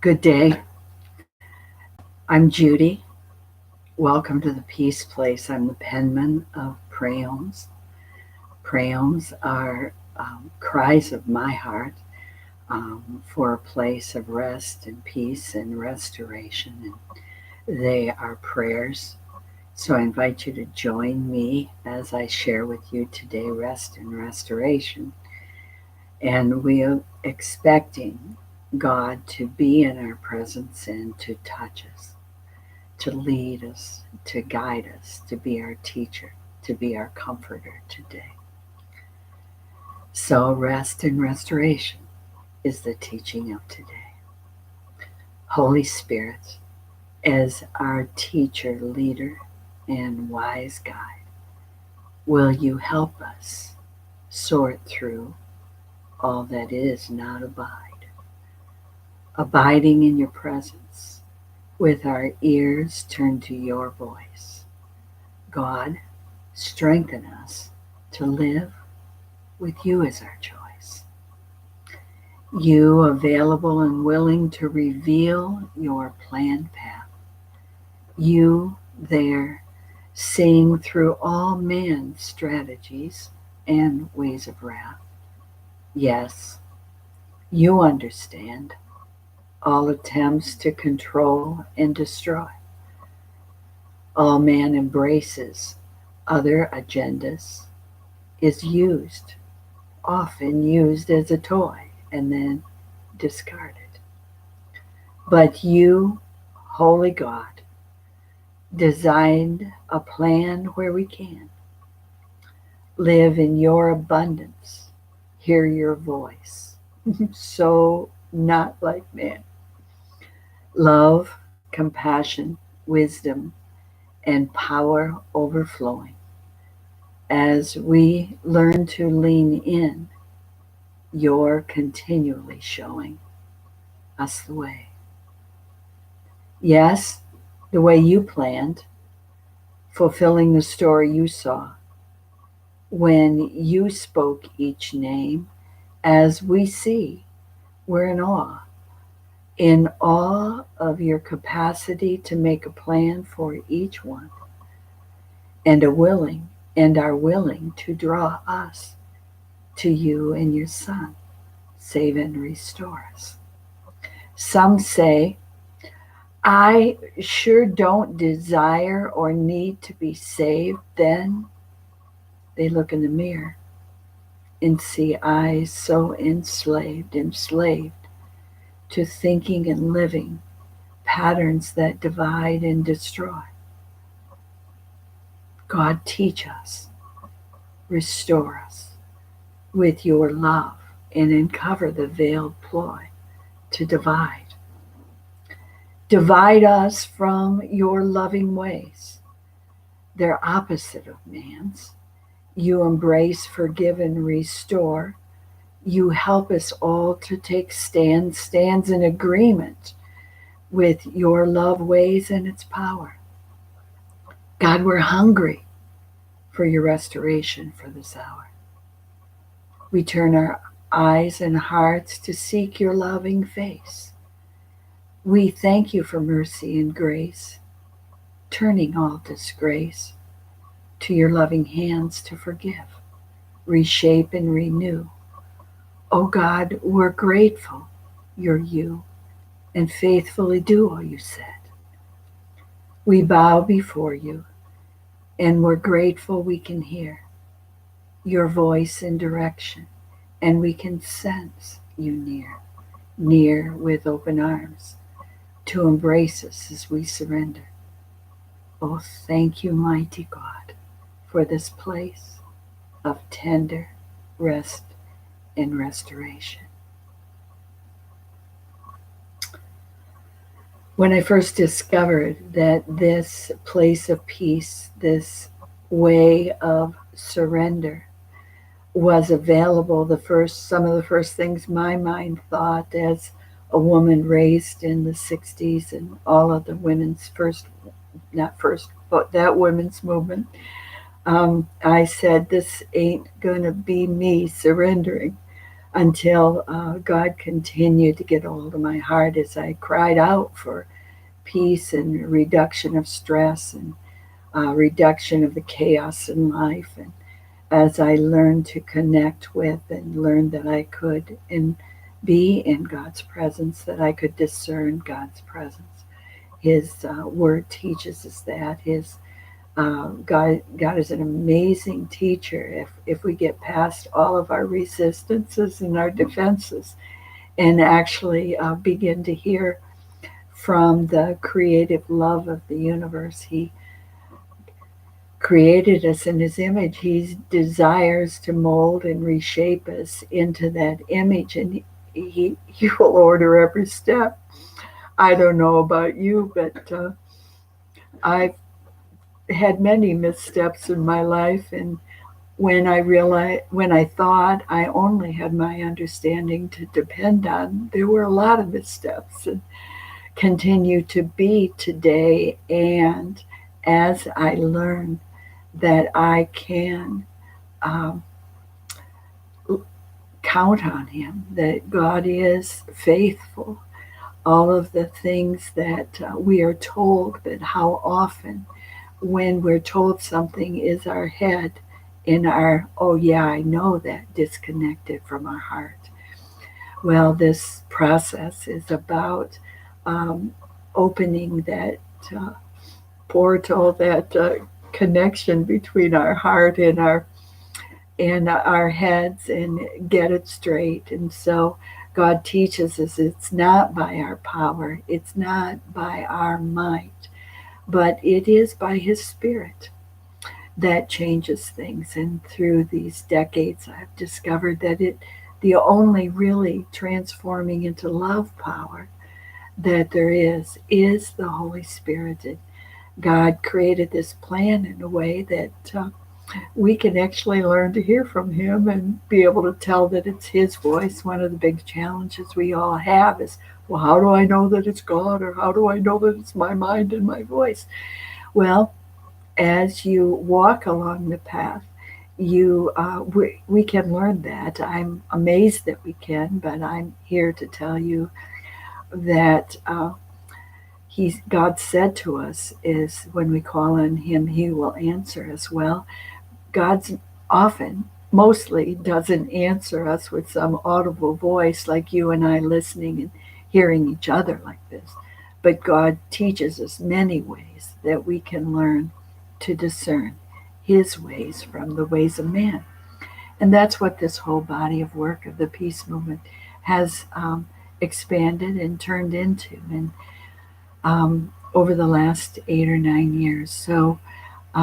Good day. I'm Judy. Welcome to the Peace Place. I'm the penman of Prayons. Prayons are cries of my heart for a place of rest and peace and restoration. And they are prayers. So I invite you to join me as I share with you today rest and restoration. And we are expecting God to be in our presence and to touch us, to lead us, to guide us, to be our teacher, to be our comforter today. So, rest and restoration is the teaching of today. Holy Spirit, as our teacher, leader, and wise guide, will you help us sort through all that is not abiding in your presence with our ears turned to your voice? God, strengthen us to live with you as our choice. You available and willing to reveal your planned path. You there seeing through all man's strategies and ways of wrath. Yes, you understand all attempts to control and destroy. All man embraces other agendas, is used, often used as a toy and then discarded. But you, Holy God, designed a plan where we can live in your abundance, hear your voice. So not like man. Love, compassion, wisdom, and power overflowing as we learn to lean in, you're continually showing us the way. Yes, the way you planned, fulfilling the story you saw when you spoke each name. As we see, we're in awe of your capacity to make a plan for each one, and are willing to draw us to you and your Son, save and restore us. Some say, I sure don't desire or need to be saved. Then they look in the mirror and see eyes so enslaved to thinking and living patterns that divide and destroy. God, teach us, restore us with your love, and uncover the veiled ploy to divide. Divide us from your loving ways. They're opposite of man's. You embrace, forgive, and restore. You help us all to take stands in agreement with your love ways and its power. God, we're hungry for your restoration for this hour. We turn our eyes and hearts to seek your loving face. We thank you for mercy and grace, turning all disgrace to your loving hands to forgive, reshape, and renew. Oh God, we're grateful you're you and faithfully do all you said. We bow before you and we're grateful we can hear your voice and direction, and we can sense you near with open arms to embrace us as we surrender. Oh, thank you, mighty God, for this place of tender rest and restoration. When I first discovered that this place of peace, this way of surrender was available, some of the first things my mind thought as a woman raised in the 60s and all of the women's not first, but that women's movement, I said, this ain't gonna be me surrendering. until God continued to get a hold of my heart as I cried out for peace and reduction of stress and reduction of the chaos in life. And as I learned to connect with and learned that I could and be in God's presence, that I could discern God's presence. His word teaches us that. His God is an amazing teacher if we get past all of our resistances and our defenses and actually begin to hear from the creative love of the universe. He created us in his image. He desires to mold and reshape us into that image, and he will order every step. I don't know about you, but I've had many missteps in my life, and when I thought I only had my understanding to depend on, there were a lot of missteps and continue to be today. And as I learn that I can um, count on him, that God is faithful, all of the things that we are told, but how often when we're told something is our head in our, oh yeah, I know that, disconnected from our heart. Well, this process is about um, opening that uh, portal, that connection between our heart and our heads, and get it straight. And so God teaches us it's not by our power, it's not by our might, but it is by his spirit that changes things. And through these decades, I've discovered that the only really transforming into love power that there is the Holy Spirit. And God created this plan in a way that we can actually learn to hear from him and be able to tell that it's his voice. One of the big challenges we all have is, well, how do I know that it's God, or how do I know that it's my mind and my voice? Well, as you walk along the path, we can learn that. I'm amazed that we can, but I'm here to tell you that God said to us is when we call on him, he will answer us. Well, God's often, mostly, doesn't answer us with some audible voice like you and I listening and hearing each other like this. But God teaches us many ways that we can learn to discern his ways from the ways of man. And that's what this whole body of work of the peace movement has expanded and turned into, and over the last 8 or 9 years. So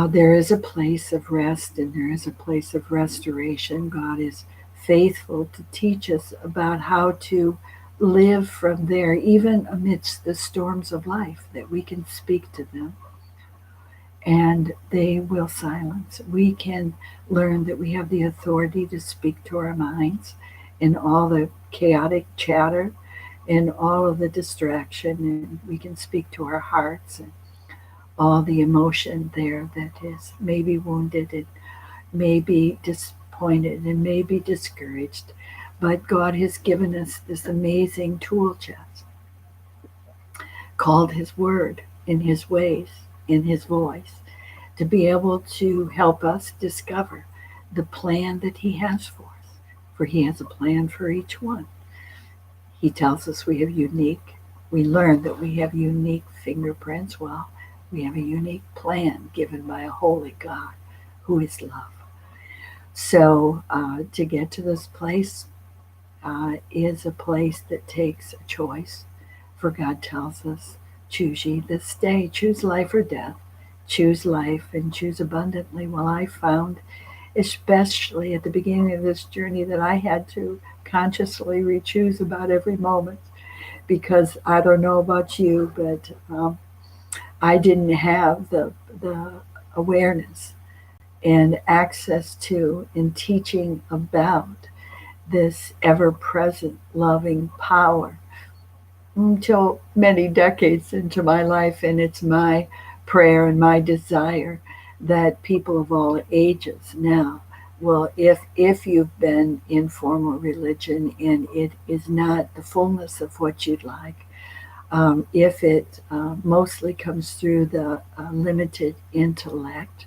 there is a place of rest and there is a place of restoration. God is faithful to teach us about how to live from there, even amidst the storms of life, that we can speak to them and they will silence. We can learn that we have the authority to speak to our minds in all the chaotic chatter and all of the distraction, and we can speak to our hearts and all the emotion there that is maybe wounded and maybe disappointed and maybe discouraged. But God has given us this amazing tool chest called his word, in his ways, in his voice, to be able to help us discover the plan that he has for us. For he has a plan for each one. He tells us we learn that we have unique fingerprints. Well, we have a unique plan given by a holy God who is love. So to get to this place is a place that takes a choice. For God tells us, choose ye this day, choose life or death, choose life and choose abundantly. Well, I found, especially at the beginning of this journey, that I had to consciously re-choose about every moment, because I don't know about you, but I didn't have the awareness and access to and teaching about this ever-present loving power until many decades into my life. And it's my prayer and my desire that people of all ages now Well, if you've been in formal religion and it is not the fullness of what you'd like, if it mostly comes through the limited intellect,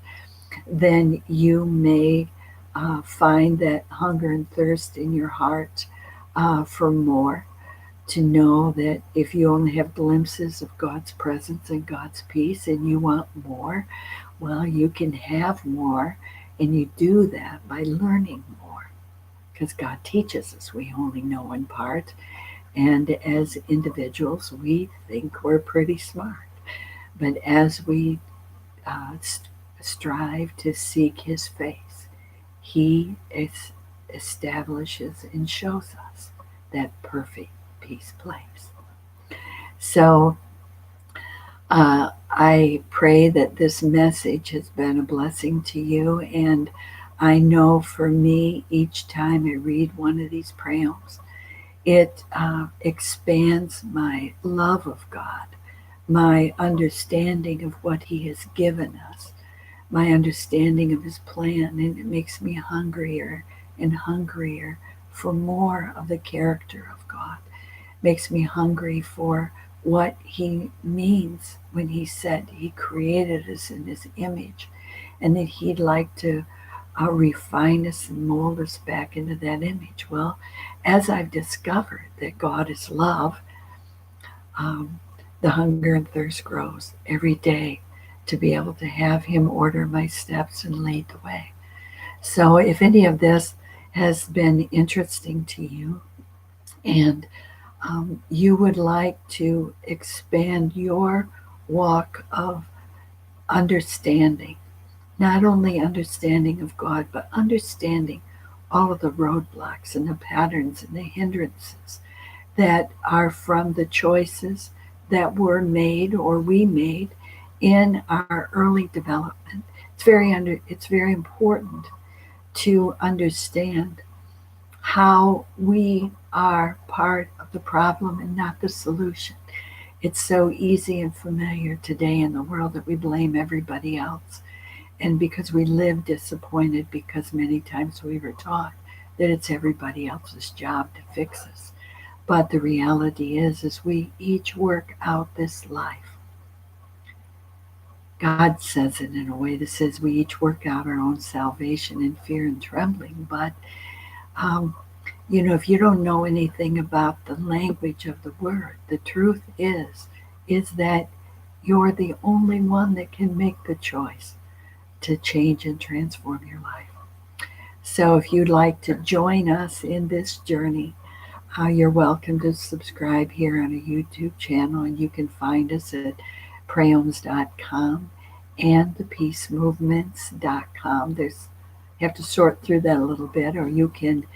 then you may find that hunger and thirst in your heart for more. To know that if you only have glimpses of God's presence and God's peace and you want more, well, you can have more, and you do that by learning more. Because God teaches us, we only know in part. And as individuals, we think we're pretty smart. But as we strive to seek His face, He establishes and shows us that perfect peace place. So I pray that this message has been a blessing to you. And I know for me, each time I read one of these prayers, it expands my love of God, my understanding of what He has given us, my understanding of His plan, and it makes me hungrier and hungrier for more of the character of God. It makes me hungry for what He means when He said He created us in His image and that He'd like to refine us and mold us back into that image. Well, as I've discovered that God is love, um, the hunger and thirst grows every day to be able to have Him order my steps and lead the way. So, if any of this has been interesting to you and you would like to expand your walk of understanding, not only understanding of God, but understanding all of the roadblocks and the patterns and the hindrances that are from the choices that were made or we made in our early development. It's very important to understand how we are part of the problem and not the solution. It's so easy and familiar today in the world that we blame everybody else. And because we live disappointed, because many times we were taught that it's everybody else's job to fix us. But the reality is we each work out this life. God says it in a way that says we each work out our own salvation in fear and trembling. But um, if you don't know anything about the language of the word, the truth is that you're the only one that can make the choice to change and transform your life. So if you'd like to join us in this journey, you're welcome to subscribe here on a YouTube channel, and you can find us at prayhomes.com and thepeacemovements.com. You have to sort through that a little bit, or you can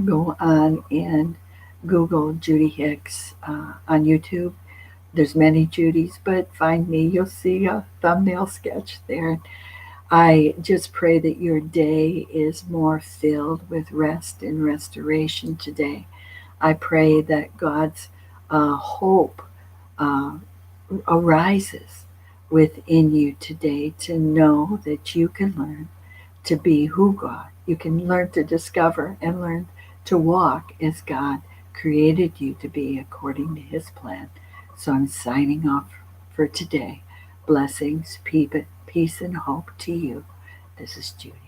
go on and Google Judy Hicks on YouTube. There's many Judys, but find me. You'll see a thumbnail sketch there. I just pray that your day is more filled with rest and restoration today. I pray that God's hope arises within you today to know that you can learn to be who God. You can learn to discover and learn to walk as God created you to be according to His plan. So I'm signing off for today. Blessings, peace, and hope to you. This is Judy.